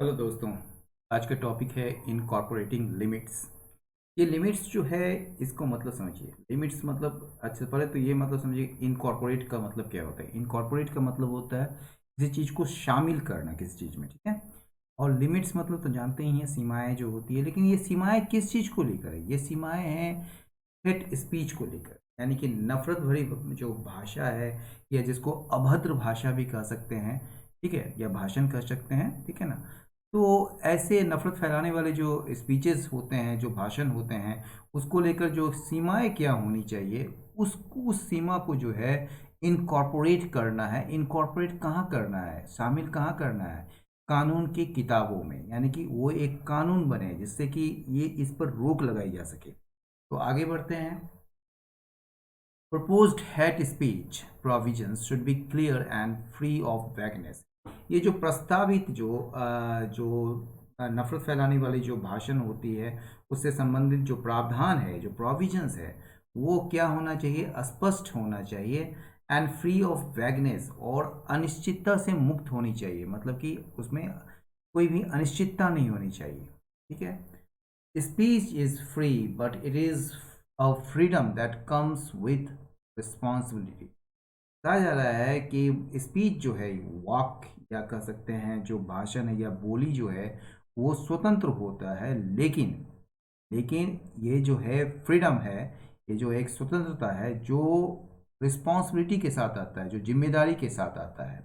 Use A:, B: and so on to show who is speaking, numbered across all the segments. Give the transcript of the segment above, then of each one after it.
A: Hello दोस्तों। आज का टॉपिक है इनकॉर्पोरेटिंग लिमिट्स। ये लिमिट्स जो है इसको मतलब समझिए। लिमिट्स मतलब अच्छा पहले तो ये मतलब समझिए इनकॉर्पोरेट का मतलब क्या होता है। इनकॉर्पोरेट का मतलब होता है किसी चीज़ को शामिल करना किसी चीज़ में, ठीक है। और लिमिट्स मतलब तो जानते ही हैं, सीमाएं जो होती है। लेकिन ये सीमाएं किस चीज़ को लेकर है? ये सीमाएं हैं हेट स्पीच को लेकर, यानी कि नफरत भरी जो भाषा है या जिसको अभद्र भाषा भी कह सकते हैं, ठीक है, या भाषण कह सकते हैं, ठीक है ना। तो ऐसे नफरत फैलाने वाले जो स्पीचेस होते हैं, जो भाषण होते हैं, उसको लेकर जो सीमाएं क्या होनी चाहिए, उस सीमा को जो है इनकॉर्पोरेट करना है। इनकॉर्पोरेट कहाँ करना है, शामिल कहाँ करना है? कानून की किताबों में, यानी कि वो एक कानून बने जिससे कि ये इस पर रोक लगाई जा सके। तो आगे बढ़ते हैं। Proposed hate speech provisions should be clear and free of vagueness। ये जो प्रस्तावित जो नफरत फैलाने वाली जो भाषण होती है, उससे संबंधित जो प्रावधान है, जो प्रोविजंस है, वो क्या होना चाहिए? स्पष्ट होना चाहिए। एंड फ्री ऑफ वैगनेस, और अनिश्चितता से मुक्त होनी चाहिए, मतलब कि उसमें कोई भी अनिश्चितता नहीं होनी चाहिए, ठीक है। Speech is free but it is a freedom that comes with responsibility. कहा जा रहा है कि स्पीच जो है, वाक या कह सकते हैं जो भाषण है या बोली जो है, वो स्वतंत्र होता है। लेकिन लेकिन ये जो है फ्रीडम है, ये जो एक स्वतंत्रता है जो रिस्पॉन्सिबिलिटी के साथ आता है, जो जिम्मेदारी के साथ आता है।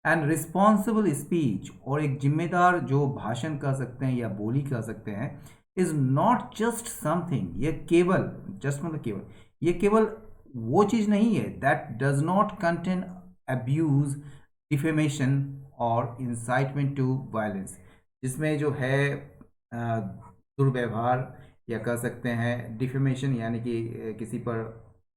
A: एंड रिस्पॉन्सिबल स्पीच, और एक जिम्मेदार जो भाषण कह सकते हैं या बोली कह सकते हैं, इज नॉट जस्ट समथिंग, ये केवल, जस्ट मतलब केवल, ये केवल वो चीज नहीं है that does not contain abuse, defamation और इंसाइटमेंट टू वायलेंस, जिसमें जो है दुर्व्यवहार या कह सकते हैं डिफेमेशन, यानी कि किसी पर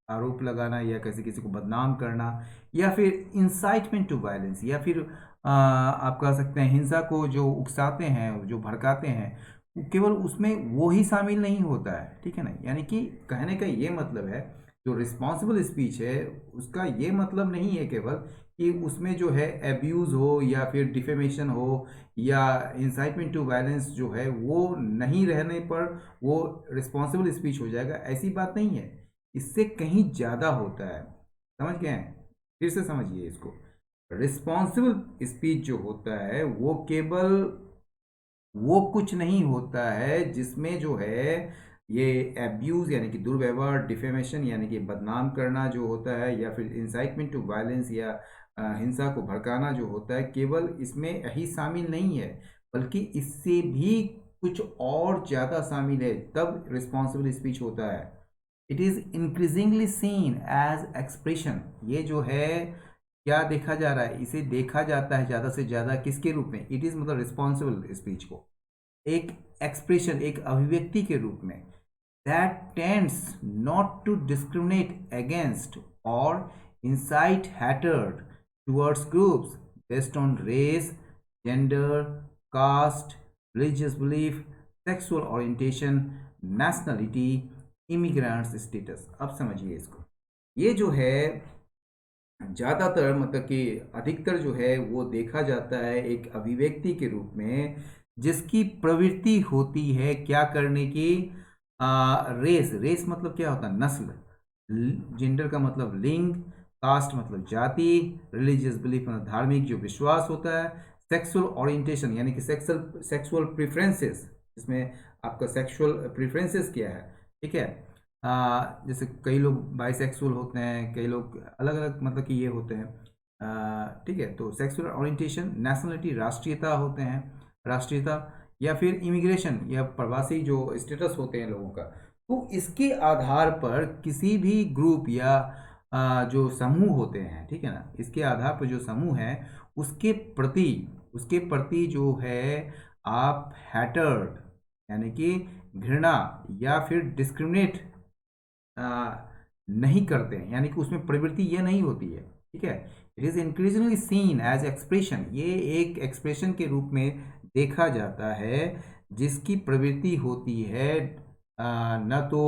A: आरोप लगाना या किसी किसी को बदनाम करना, या फिर इंसाइटमेंट टू वायलेंस, या फिर आप कह सकते हैं हिंसा को जो उकसाते हैं, जो भड़काते हैं, केवल उसमें वो ही शामिल नहीं होता है, ठीक है ना। यानी कि कहने का ये मतलब है, जो रिस्पॉन्सिबल स्पीच है उसका ये मतलब नहीं है केवल कि उसमें जो है एब्यूज़ हो या फिर डिफेमेशन हो या इंसाइटमेंट टू वायलेंस जो है वो नहीं रहने पर वो रिस्पॉन्सिबल स्पीच हो जाएगा, ऐसी बात नहीं है। इससे कहीं ज़्यादा होता है। समझ गए हैं? फिर से समझिए इसको। रिस्पॉन्सिबल स्पीच जो होता है वो केवल वो कुछ नहीं होता है जिसमें जो है ये एब्यूज़ यानी कि दुर्व्यवहार, डिफेमेशन यानी कि बदनाम करना जो होता है, या फिर इंसाइटमेंट टू वायलेंस या हिंसा को भड़काना जो होता है, केवल इसमें यही शामिल नहीं है, बल्कि इससे भी कुछ और ज़्यादा शामिल है, तब रिस्पॉन्सिबल स्पीच होता है। It is increasingly seen as expression, ये जो है क्या देखा जा रहा है, इसे देखा जाता है ज़्यादा से ज़्यादा किसके रूप में? इट इज़ मतलब रिस्पॉन्सिबल स्पीच को एक एक्सप्रेशन, एक अभिव्यक्ति के रूप में, that tends not to discriminate against और incite hatred towards groups based on race, gender, caste, religious belief, sexual orientation, nationality, immigrants status. अब समझिए इसको। ये जो है ज़्यादातर मतलब कि अधिकतर जो है वो देखा जाता है एक अभिव्यक्ति के रूप में, जिसकी प्रवृत्ति होती है क्या करने की? रेस, रेस मतलब क्या होता है? नस्ल। जेंडर का मतलब लिंग, कास्ट मतलब जाति, रिलीजियस बिलीफ मतलब धार्मिक जो विश्वास होता है, सेक्सुअल ओरिएंटेशन यानी कि सेक्सुअल प्रेफरेंसेस, जिसमें आपका सेक्सुअल प्रेफरेंसेस क्या है, ठीक है। जैसे कई लोग बाइसेक्सुअल होते हैं, कई लोग अलग अलग मतलब कि ये होते हैं, ठीक है। तो सेक्सुअल ओरिएंटेशन, नेशनलिटी राष्ट्रीयता होते हैं, राष्ट्रीयता, या फिर इमिग्रेशन या प्रवासी जो स्टेटस होते हैं लोगों का। तो इसके आधार पर किसी भी ग्रुप या जो समूह होते हैं, ठीक है ना, इसके आधार पर जो समूह है उसके प्रति उसके प्रति जो है आप हैटर्ड यानी कि घृणा या फिर डिस्क्रिमिनेट नहीं करते हैं, यानी कि उसमें प्रवृत्ति ये नहीं होती है, ठीक है। It is increasingly seen as expression, ये एक एक्सप्रेशन के रूप में देखा जाता है जिसकी प्रवृत्ति होती है न तो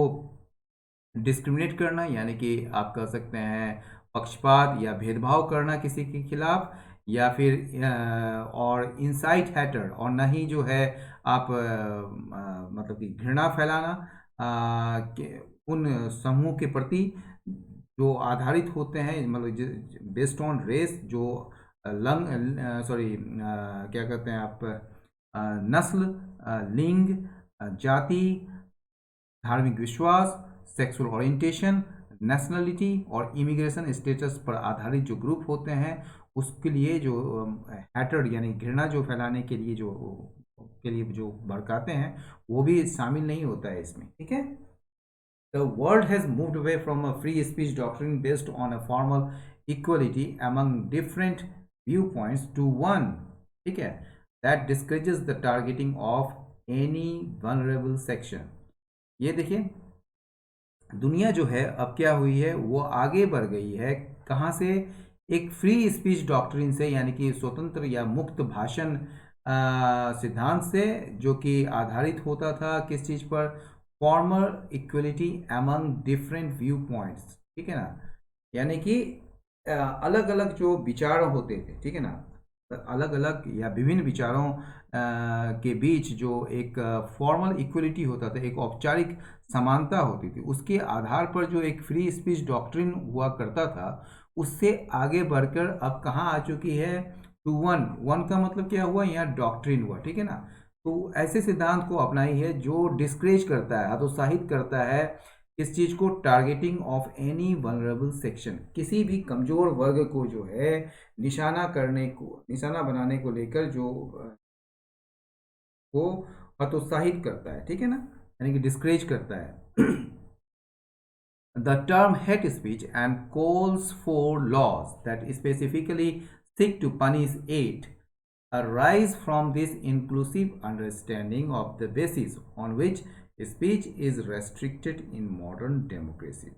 A: डिस्क्रिमिनेट करना, यानी कि आप कह सकते हैं पक्षपात या भेदभाव करना किसी के खिलाफ, या फिर और इंसाइट हेटर, और ना ही जो है आप मतलब कि घृणा फैलाना उन समूह के प्रति जो आधारित होते हैं, मतलब बेस्ड ऑन रेस, जो क्या कहते हैं आप, नस्ल, लिंग, जाति, धार्मिक विश्वास, सेक्सुअल ओरिएंटेशन, नेशनलिटी और इमिग्रेशन स्टेटस पर आधारित जो ग्रुप होते हैं, उसके लिए जो हैटर यानी घृणा जो फैलाने के लिए जो भड़काते हैं, वो भी शामिल नहीं होता है इसमें, ठीक है। The world has moved away from a free speech doctrine based on a formal equality among different viewpoints to one, ठीक है, that discourages the targeting of any vulnerable section। ये देखिए, दुनिया जो है अब क्या हुई है, वो आगे बढ़ गई है। कहाँ से? एक फ्री स्पीच डॉक्ट्रिन से, यानी कि स्वतंत्र या मुक्त भाषण सिद्धांत से, जो कि आधारित होता था किस चीज़ पर? Formal equality among different view points, ठीक है ना। यानी कि अलग अलग जो विचार होते थे, ठीक है ना, अलग अलग या विभिन्न विचारों के बीच जो एक फॉर्मल इक्वलिटी होता था, एक औपचारिक समानता होती थी, उसके आधार पर जो एक फ्री स्पीच डॉक्ट्रिन हुआ करता था, उससे आगे बढ़कर अब कहाँ आ चुकी है? To one. वन का मतलब क्या हुआ? यहाँ डॉक्ट्रिन हुआ, ठीक है ना। तो ऐसे सिद्धांत को अपनाई है जो डिस्करेज करता है, हतोत्साहित करता है इस चीज को, targeting of any vulnerable section, किसी भी कमजोर वर्ग को जो है निशाना बनाने को लेकर जो को हतोत्साहित करता है, ठीक है ना, यानी कि डिस्करेज करता है। The term hate speech and calls for laws that specifically seek to punish it arise from this inclusive understanding of the basis on which speech is restricted in modern democracy।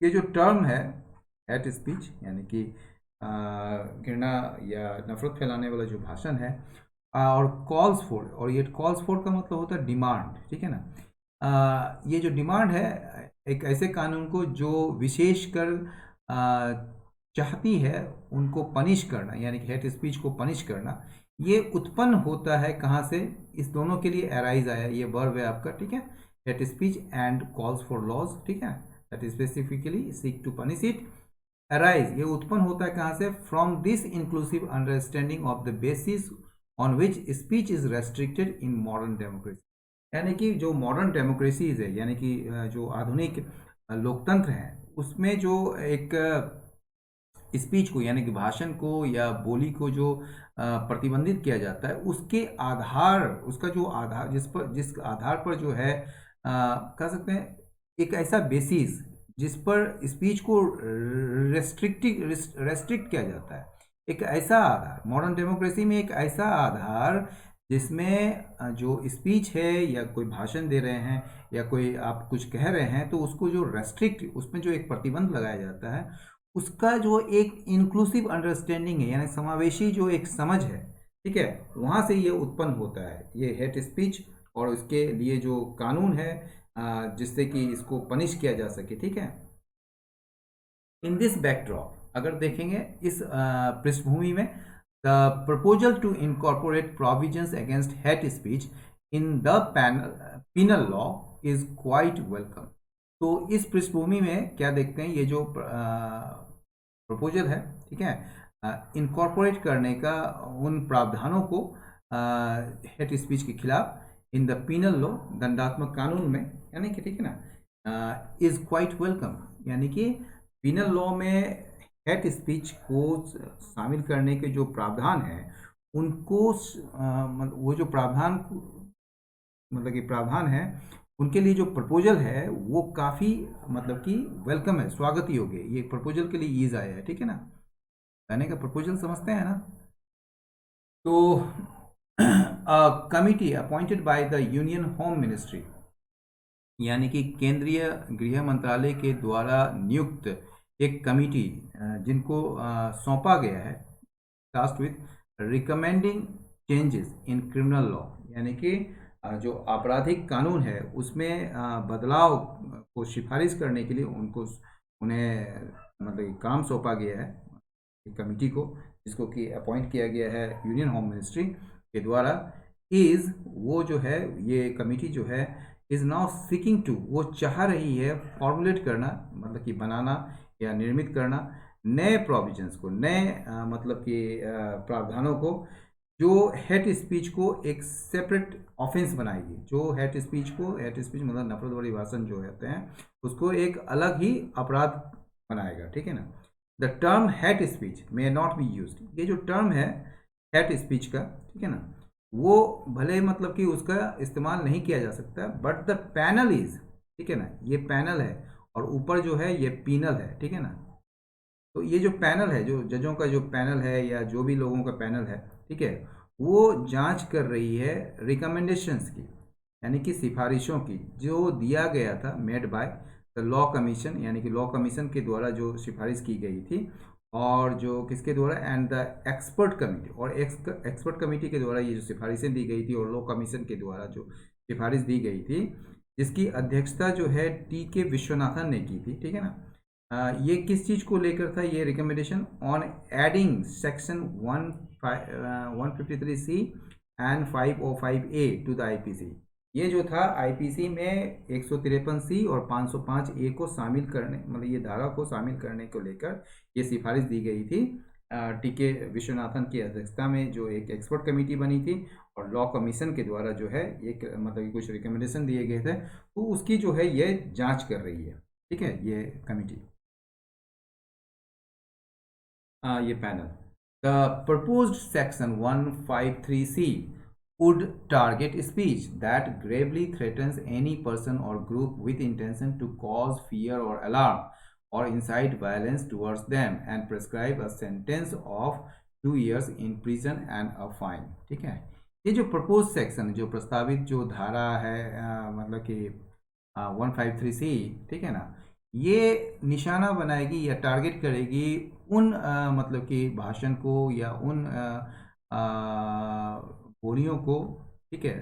A: ये जो term है hate speech, यानी कि घृणा या नफरत फैलाने वाला जो भाषण है, और कॉल्स फॉर, और ये कॉल्स फॉर का मतलब होता है डिमांड, ठीक है ना। ये जो डिमांड है एक ऐसे कानून को जो विशेषकर चाहती है उनको पनिश करना, यानी कि हेट स्पीच को पनिश करना, ये उत्पन्न होता है कहाँ से? इस दोनों के लिए अराइज आया, ये वर्ब है आपका, ठीक है, hate speech and calls for laws, ठीक है, that specifically seek to punish it. Arise, ये उत्पन्न होता है कहाँ से? From this inclusive understanding of the basis on which speech is restricted in modern democracy. यानी कि जो मॉडर्न डेमोक्रेसीज है, यानी कि जो आधुनिक लोकतंत्र है, उसमें जो एक स्पीच को, यानी कि भाषण को या बोली को जो प्रतिबंधित किया जाता है, उसके आधार, उसका जो आधार, जिस आधार पर जो है कह सकते हैं एक ऐसा बेसिस जिस पर स्पीच को रेस्ट्रिक्ट किया जाता है, एक ऐसा आधार मॉडर्न डेमोक्रेसी में, एक ऐसा आधार जिसमें जो स्पीच है या कोई भाषण दे रहे हैं या कोई आप कुछ कह रहे हैं, तो उसको जो उसमें जो एक प्रतिबंध लगाया जाता है, उसका जो एक इंक्लूसिव अंडरस्टैंडिंग है, यानी समावेशी जो एक समझ है, ठीक है, वहाँ से ये उत्पन्न होता है ये हेट स्पीच, और इसके लिए जो कानून है जिससे कि इसको पनिश किया जा सके, ठीक है। इन दिस बैकड्रॉप, अगर देखेंगे इस पृष्ठभूमि में, the proposal to incorporate provisions against hate speech in the penal law is quite welcome. तो इस पृष्ठभूमि में क्या देखते हैं, ये जो प्रपोजल है, ठीक है, इनकॉर्पोरेट करने का उन प्रावधानों को हेट स्पीच के खिलाफ इन द पीनल लॉ, दंडात्मक कानून में, यानी कि, ठीक है ना, इज क्वाइट वेलकम, यानी कि पीनल लॉ में हेट स्पीच को शामिल करने के जो प्रावधान हैं, उनको वो जो प्रावधान, मतलब कि प्रावधान है, उनके लिए जो प्रपोजल है वो काफ़ी मतलब कि वेलकम है, स्वागत योग्य, ये प्रपोजल के लिए ईज आया है, ठीक है ना, कहने का प्रपोजल समझते हैं ना। तो committee appointed by the union home ministry, यानी कि केंद्रीय गृह मंत्रालय के द्वारा नियुक्त एक कमिटी, जिनको सौंपा गया है, task with recommending changes in criminal law, यानी कि जो आपराधिक कानून है उसमें बदलाव को सिफारिश करने के लिए उन्हें मतलब काम सौंपा गया है कमेटी को, जिसको कि अपॉइंट किया गया है यूनियन होम मिनिस्ट्री के द्वारा, इज़ वो जो है, ये कमेटी जो है इज़ नाउ सीकिंग टू, वो चाह रही है फॉर्मुलेट करना, मतलब कि बनाना या निर्मित करना नए प्रोविजंस को, नए मतलब कि प्रावधानों को, जो हेट स्पीच को एक सेपरेट ऑफेंस बनाएगी। जो हेट स्पीच को, हेट स्पीच मतलब नफरतवादी भाषण जो होते हैं, उसको एक अलग ही अपराध बनाएगा, ठीक है ना। The term hate speech may not be used, ये जो टर्म है हेट स्पीच का, ठीक है ना, वो भले मतलब कि उसका इस्तेमाल नहीं किया जा सकता, बट द पैनल इज, ठीक है ना, ये पैनल है और ऊपर जो है ये पीनल है, ठीक है ना। तो ये जो पैनल है, जो जजों का जो पैनल है या जो भी लोगों का पैनल है, ठीक है, वो जांच कर रही है रिकमेंडेशंस की, यानी कि सिफारिशों की, जो दिया गया था made by the law commission, यानी कि लॉ कमीशन के द्वारा जो सिफारिश की गई थी, और जो किसके द्वारा, एंड द एक्सपर्ट कमेटी, और एक्सपर्ट कमेटी के द्वारा ये जो सिफारिशें दी गई थी और लॉ कमीशन के द्वारा जो सिफारिश दी गई थी, जिसकी अध्यक्षता जो है टी के विश्वनाथन ने की थी, ठीक है ना। ये किस चीज़ को लेकर था, ये recommendation on adding section 153C and 505A to the IPC. ये जो था आईपीसी में 153C और 505A को शामिल करने, मतलब ये धारा को शामिल करने को लेकर ये सिफारिश दी गई थी टी के विश्वनाथन की अध्यक्षता में, जो एक एक्सपर्ट कमेटी बनी थी, और लॉ कमीशन के द्वारा जो है एक मतलब कुछ रिकमेंडेशन दिए गए थे, तो उसकी जो है ये जांच कर रही है, ठीक है, ये कमेटी, ये panel. The proposed section 153C would target speech that gravely threatens any person or group with intention to cause fear or alarm or incite violence towards them and prescribe a sentence of 2 years in prison and a fine, ठीक है। ये जो propose section, जो प्रस्तावित जो धारा है मतलब कि 153C, ठीक है ना, ये निशाना बनाएगी या टारगेट करेगी उन मतलब कि भाषण को या उन बोलियों को, ठीक है,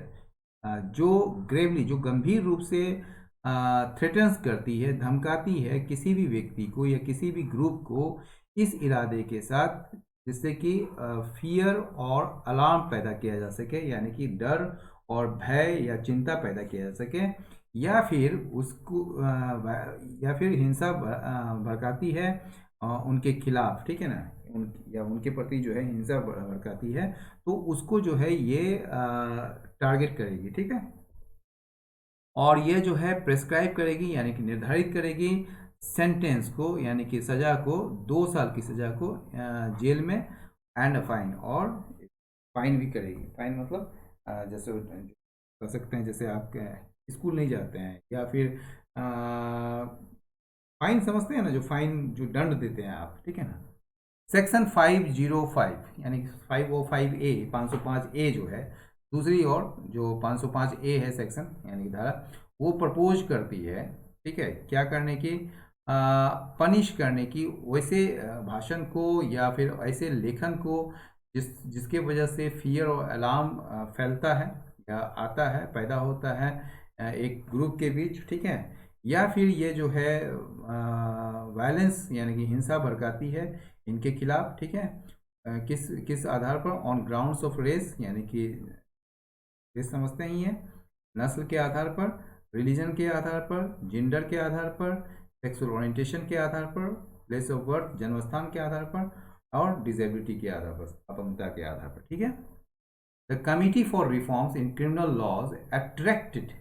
A: जो ग्रेवली, जो गंभीर रूप से थ्रेटन्स करती है, धमकाती है किसी भी व्यक्ति को या किसी भी ग्रुप को इस इरादे के साथ, जिससे कि फियर और अलार्म पैदा किया जा सके, यानी कि डर और भय या चिंता पैदा किया जा सके, या फिर उसको या फिर हिंसा भड़काती है उनके खिलाफ, ठीक है ना, या उनके प्रति जो है हिंसा भड़काती है, तो उसको जो है ये टारगेट करेगी, ठीक है। और ये जो है प्रेस्क्राइब करेगी, यानी कि निर्धारित करेगी सेंटेंस को, यानी कि सज़ा को, 2 साल की सज़ा को जेल में, एंड फाइन, और फाइन भी करेगी। फाइन मतलब जैसे कर सकते हैं, जैसे आप स्कूल नहीं जाते हैं, या फिर फाइन समझते हैं ना, जो फाइन, जो दंड देते हैं आप, ठीक है ना। सेक्शन 505, यानी 505A, 505A जो है दूसरी, और जो 505A है सेक्शन, यानी कि धारा, वो प्रपोज करती है, ठीक है, क्या करने की, पनिश करने की वैसे भाषण को या फिर ऐसे लेखन को जिसके वजह से फियर और अलार्म फैलता है या आता है, पैदा होता है एक ग्रुप के बीच, ठीक है, या फिर ये जो है वायलेंस, यानी कि हिंसा भड़काती है इनके खिलाफ, ठीक है, किस किस आधार पर, ऑन ग्राउंड्स ऑफ रेस, यानी कि रेस समझते ही हैं, नस्ल के आधार पर, रिलीजन के आधार पर, जेंडर के आधार पर, सेक्सुअल ओरिएंटेशन के आधार पर, प्लेस ऑफ बर्थ, जन्मस्थान के आधार पर, और डिजेबिलिटी के आधार पर, अपंगता के आधार पर, ठीक है। The committee for reforms in criminal laws attracted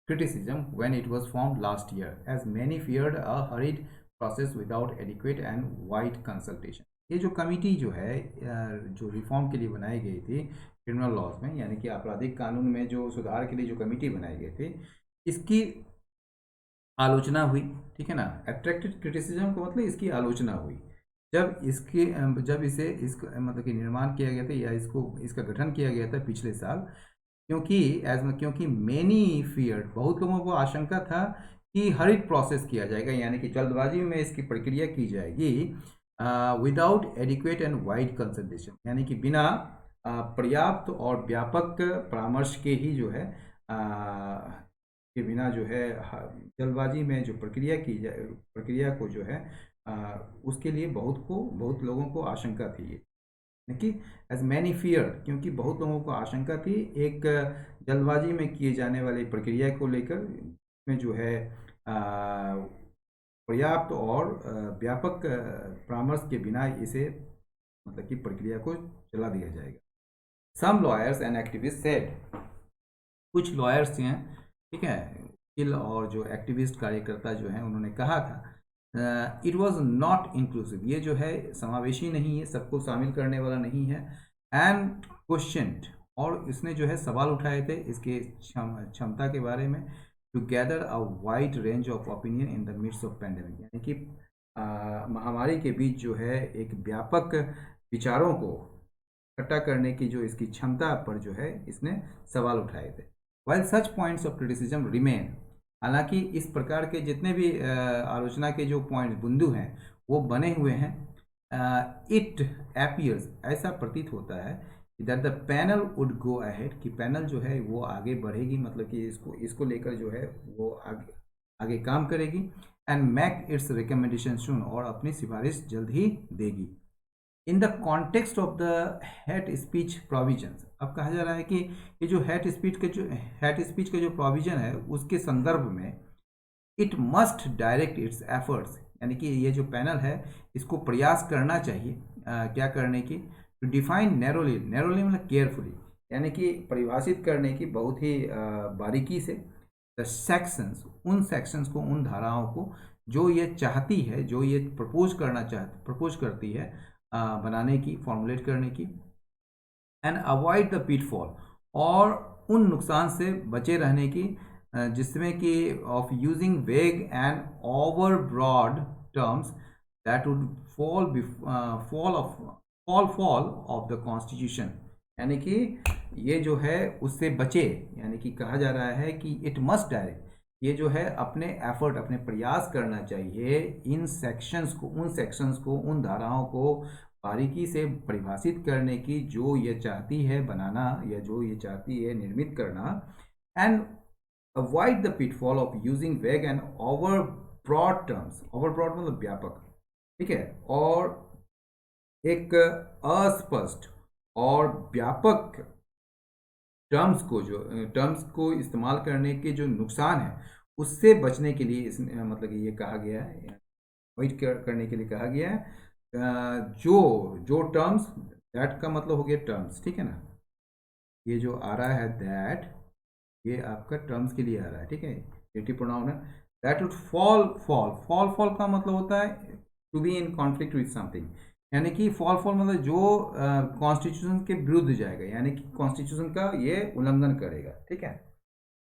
A: criticism when it was formed last year, as many feared a hurried process without adequate and wide consultation। ये जो कमिटी जो है जो रिफॉर्म के लिए बनाई गई थी क्रिमिनल लॉज में, यानी कि आपराधिक कानून में जो सुधार के लिए जो कमिटी बनाई गई थी, इसकी आलोचना हुई, ठीक है ना। अट्रैक्टेड क्रिटिसिज्म का मतलब इसकी आलोचना हुई, जब इसके जब इसे मतलब कि निर्माण किया गया था या इसका गठन किया गया था पिछले साल, क्योंकि मैनी फियर, बहुत लोगों को आशंका था कि हरिड प्रोसेस किया जाएगा, यानी कि जल्दबाजी में इसकी प्रक्रिया की जाएगी, without adequate and wide consultation, यानी कि बिना पर्याप्त और व्यापक परामर्श के ही जो है के बिना जो है जल्दबाजी में जो प्रक्रिया की जाए, प्रक्रिया को जो है उसके लिए बहुत लोगों को आशंका थी। कि एज मैनी फियर, क्योंकि बहुत लोगों को आशंका थी एक जल्दबाजी में किए जाने वाली प्रक्रिया को लेकर, में जो है पर्याप्त और व्यापक परामर्श के बिना इसे मतलब कि प्रक्रिया को चला दिया जाएगा। सम लॉयर्स एंड एक्टिविस्ट सेड, कुछ लॉयर्स हैं, ठीक है, वकील और जो एक्टिविस्ट कार्यकर्ता जो हैं, उन्होंने कहा था इट वाज नॉट इंक्लूसिव, ये जो है समावेशी नहीं है, सबको शामिल करने वाला नहीं है, एंड क्वेश्चनड, और इसने जो है सवाल उठाए थे इसके क्षमता के बारे में, to gather a wide range of opinion in the midst of pandemic, यानी कि महामारी के बीच जो है एक व्यापक विचारों को इकट्ठा करने की जो इसकी क्षमता पर जो है इसने सवाल उठाए थे। While such points of criticism remain, हालांकि इस प्रकार के जितने भी आलोचना के जो पॉइंट बिंदु हैं वो बने हुए हैं, इट appears, ऐसा प्रतीत होता है that the panel would go ahead, कि पैनल जो है वो आगे बढ़ेगी, मतलब कि इसको लेकर जो है वो आगे काम करेगी, एंड मेक इट्स रिकमेंडेशन सून, और अपनी सिफारिश जल्द ही देगी। In the context of the hate speech provisions, अब कहा जा रहा है कि ये जो हेट स्पीच का जो प्रोविजन है उसके संदर्भ में it must direct it's efforts, यानी कि ये जो पैनल है इसको प्रयास करना चाहिए क्या करने की, टू डिफाइन नैरोली, मतलब केयरफुली, यानी कि परिभाषित करने की बहुत ही बारीकी से, द सेक्शंस, उन सेक्शंस को, उन धाराओं को जो ये चाहती है, जो ये प्रपोज करती है बनाने की, फॉर्मुलेट करने की, एंड अवॉइड द पिटफॉल, और उन नुकसान से बचे रहने की जिसमें कि of using vague and over broad terms that would fall of the constitution, यानी कि ये जो है उससे बचे, यानी कि कहा जा रहा है कि इट मस्ट डायरेक्ट, ये जो है अपने एफर्ट, अपने प्रयास करना चाहिए इन सेक्शंस को, उन धाराओं को बारीकी से परिभाषित करने की जो ये चाहती है बनाना, या जो ये चाहती है निर्मित करना, and avoid the pitfall of using vague and over broad terms, over broad मतलब व्यापक, ठीक है, और एक अस्पष्ट और व्यापक टर्म्स को इस्तेमाल करने के जो नुकसान है उससे बचने के लिए मतलब ये कहा गया है, अवॉइड करने के लिए कहा गया है जो टर्म्स, दैट का मतलब हो गया टर्म्स, ठीक है ना, ये जो आ रहा है दैट, ये आपका टर्म्स के लिए आ रहा है, ठीक है, डेटिव प्रोनाउन है, दैट वुड फॉल का मतलब होता है to be in conflict with something, यानी कि फॉल मतलब जो कॉन्स्टिट्यूशन के विरुद्ध जाएगा, यानी कि कॉन्स्टिट्यूशन का ये उल्लंघन करेगा, ठीक है।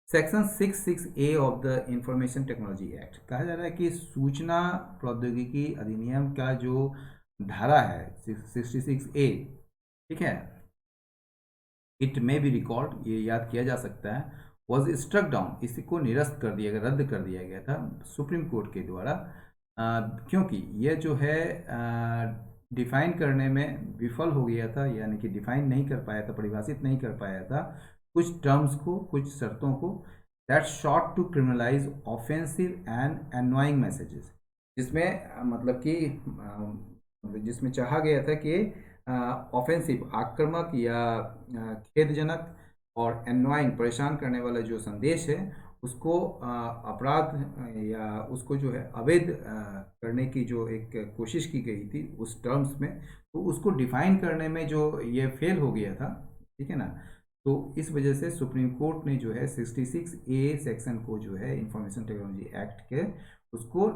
A: Section 66A of the information technology act, कहा जा रहा है कि सूचना प्रौद्योगिकी अधिनियम का जो धारा है 66A, ठीक है, इट मे बी रिकॉर्ड, ये याद किया जा सकता है, वॉज स्ट्रक डाउन, इसको निरस्त कर दिया गया, रद्द कर दिया गया था सुप्रीम कोर्ट के द्वारा, क्योंकि ये जो है डिफाइन करने में विफल हो गया था, यानी कि डिफाइन नहीं कर पाया था, परिभाषित नहीं कर पाया था कुछ टर्म्स को, कुछ शर्तों को, that sought to criminalise offensive and annoying messages, जिसमें मतलब कि जिसमें चाहा गया था कि ऑफेंसिव, आक्रामक या खेदजनक, और एनोइंग, परेशान करने वाला जो संदेश है उसको अपराध या उसको जो है अवैध करने की जो एक कोशिश की गई थी उस टर्म्स में, तो उसको डिफाइन करने में जो ये फेल हो गया था, ठीक है ना, तो इस वजह से सुप्रीम कोर्ट ने जो है 66A सेक्शन को जो है इंफॉर्मेशन टेक्नोलॉजी एक्ट के उसको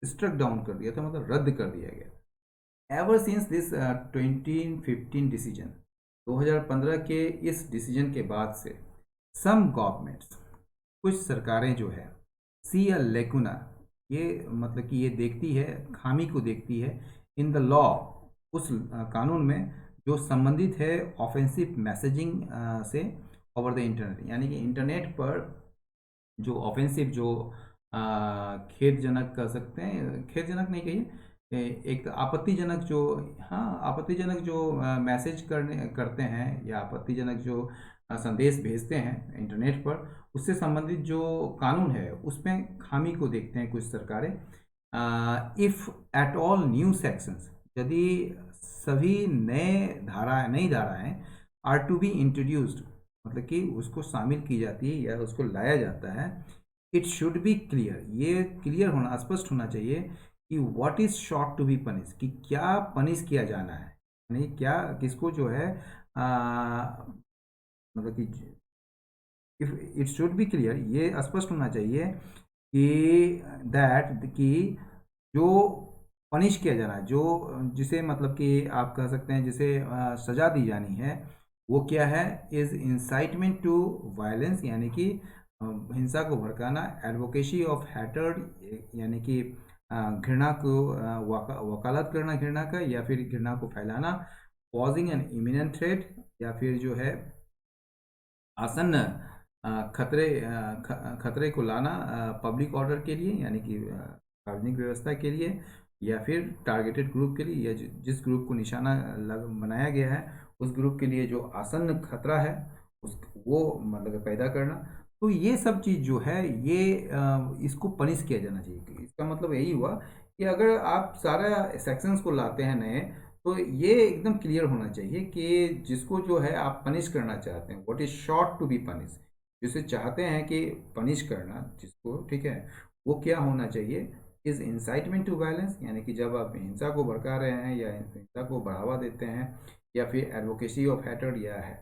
A: स्ट्रक डाउन कर दिया था, मतलब रद्द कर दिया गया। एवर सिंस दिस 2015 डिसीजन, 2015 के इस डिसीजन के बाद से सम गवर्नमेंट्स, कुछ सरकारें जो है, सी अ लेकुना, ये मतलब कि ये देखती है, खामी को देखती है, इन द लॉ, उस कानून में जो संबंधित है ऑफेंसिव मैसेजिंग से ओवर द इंटरनेट, यानी कि इंटरनेट पर जो ऑफेंसिव, जो खेदजनक कह सकते हैं, खेदजनक नहीं कहिए, एक आपत्तिजनक जो, हाँ आपत्तिजनक जो मैसेज करते हैं, या आपत्तिजनक जो संदेश भेजते हैं इंटरनेट पर, उससे संबंधित जो कानून है उसमें खामी को देखते हैं कुछ सरकारें। If at all new sections, यदि सभी नई धाराएं आर टू बी इंट्रोड्यूस्ड, मतलब कि उसको शामिल की जाती है या उसको लाया जाता है। इट शुड बी क्लियर, ये क्लियर होना, स्पष्ट होना चाहिए कि what is sought to be punish, कि क्या पनिश किया जाना है, यानी क्या किसको जो है मतलब कि if it should be clear, ये स्पष्ट होना चाहिए कि दैट कि जो पनिश किया जाना है, जो जिसे मतलब कि आप कह सकते हैं जिसे सजा दी जानी है, वो क्या है, इज इंसाइटमेंट टू वायलेंस, यानी कि हिंसा को भड़काना, एडवोकेसी ऑफ हैटर्ड, यानी कि घृणा को वकालत करना घृणा का, या फिर घृणा को फैलाना, पॉजिंग एन इमिनेंट थ्रेट, या फिर जो है आसन्न खतरे को लाना पब्लिक ऑर्डर के लिए, यानी कि सार्वजनिक व्यवस्था के लिए, या फिर टारगेटेड ग्रुप के लिए, या जिस ग्रुप को निशाना बनाया गया है उस ग्रुप के लिए जो आसन्न खतरा है उस वो मतलब पैदा करना। तो ये सब चीज़ जो है ये इसको पनिश किया जाना चाहिए। इसका मतलब यही हुआ कि अगर आप सारा सेक्शंस को लाते हैं नए, तो ये एकदम क्लियर होना चाहिए कि जिसको जो है आप पनिश करना चाहते हैं, what is sought to be punish, जिसे चाहते हैं कि पनिश करना जिसको, ठीक है, वो क्या होना चाहिए, इज इंसाइटमेंट टू वायलेंस, यानी कि जब आप हिंसा को भड़का रहे हैं या हिंसा को बढ़ावा देते हैं, या फिर एडवोकेसी ऑफ हैटर्ड, या है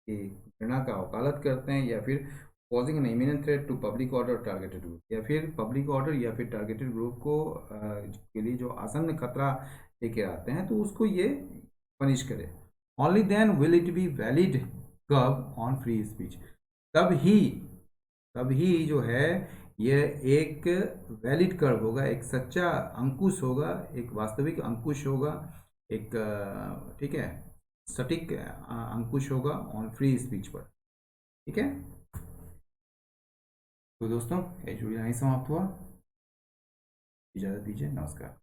A: कि घृणा का वकालत करते हैं, या फिर posing an imminent threat to public order targeted group, या फिर पब्लिक ऑर्डर या फिर टारगेटेड ग्रुप को के लिए जो आसन्न खतरा लेके आते हैं, तो उसको ये पनिश करे। Only then will it be valid curb on free speech, तब ही जो है ये एक वैलिड कर्व होगा, एक सच्चा अंकुश होगा, एक वास्तविक अंकुश होगा, एक ठीक है सटीक अंकुश होगा ऑन फ्री स्पीच पर। ठीक है, तो दोस्तों ये वीडियो यहीं समाप्त हुआ, इजाज़त दीजिए, नमस्कार।